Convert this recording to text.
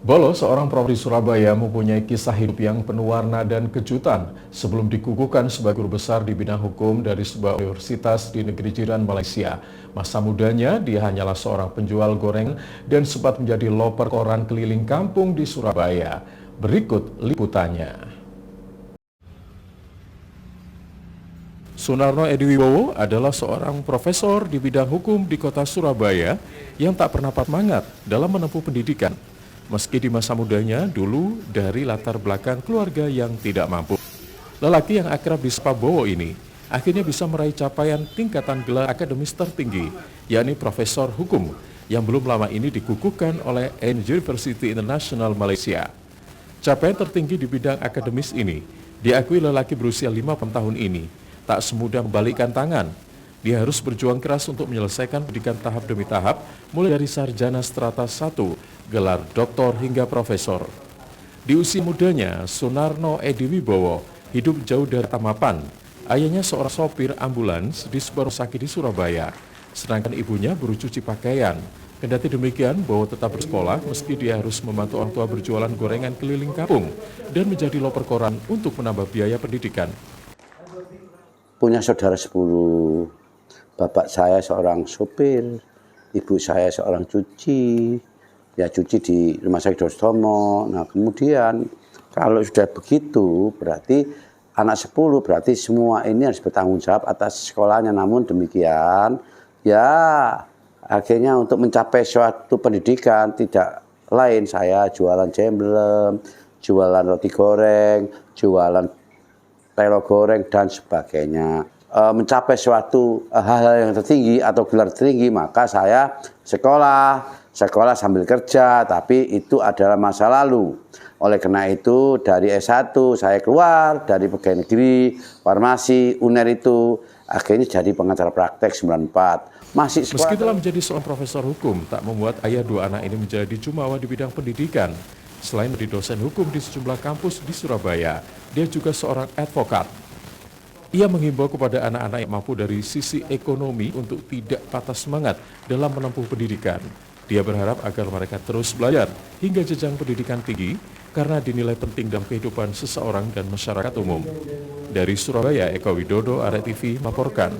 Bolo, seorang perawat di Surabaya, mempunyai kisah hidup yang penuh warna dan kejutan sebelum dikukuhkan sebagai guru besar di bidang hukum dari sebuah universitas di negeri jiran Malaysia. Masa mudanya, dia hanyalah seorang penjual goreng dan sempat menjadi loper koran keliling kampung di Surabaya. Berikut liputannya. Sunarno Ediwibowo adalah seorang profesor di bidang hukum di kota Surabaya yang tak pernah patah semangat dalam menempuh pendidikan. Meski di masa mudanya dulu dari latar belakang keluarga yang tidak mampu. Lelaki yang akrab disapa Bowo ini akhirnya bisa meraih capaian tingkatan gelar akademis tertinggi, yakni Profesor Hukum, yang belum lama ini dikukuhkan oleh University International Malaysia. Capaian tertinggi di bidang akademis ini diakui lelaki berusia 50 tahun ini tak semudah membalikkan tangan. Dia harus berjuang keras untuk menyelesaikan pendidikan tahap demi tahap, mulai dari sarjana strata 1, gelar doktor hingga profesor. Di usia mudanya, Sunarno Ediwibowo hidup jauh dari tamapan. Ayahnya seorang sopir ambulans di sebuah rumah sakit di Surabaya, sedangkan ibunya buruh cuci pakaian. Kendati demikian, Bowo tetap bersekolah meski dia harus membantu orang tua berjualan gorengan keliling kampung dan menjadi loper koran untuk menambah biaya pendidikan. Punya saudara 10, bapak saya seorang sopir, ibu saya seorang cuci, ya cuci di Rumah Sakit Dostomo. Nah kemudian kalau sudah begitu berarti anak 10 berarti semua ini harus bertanggung jawab atas sekolahnya. Namun demikian ya akhirnya untuk mencapai suatu pendidikan tidak lain saya jualan jemblem, jualan roti goreng, jualan telo goreng dan sebagainya. Mencapai suatu hal yang tertinggi atau gelar tertinggi, maka saya sekolah sambil kerja, tapi itu adalah masa lalu. Oleh karena itu dari S1 saya keluar dari pegawai negeri, farmasi, UNER itu akhirnya jadi pengacara praktek 94. Meski telah menjadi seorang profesor hukum, tak membuat ayah dua anak ini menjadi jumawa di bidang pendidikan. Selain menjadi dosen hukum di sejumlah kampus di Surabaya, dia juga seorang advokat. Ia menghimbau kepada anak-anak yang mampu dari sisi ekonomi untuk tidak patah semangat dalam menempuh pendidikan. Dia berharap agar mereka terus belajar hingga jenjang pendidikan tinggi karena dinilai penting dalam kehidupan seseorang dan masyarakat umum. Dari Surabaya, Eko Widodo, Arek TV melaporkan.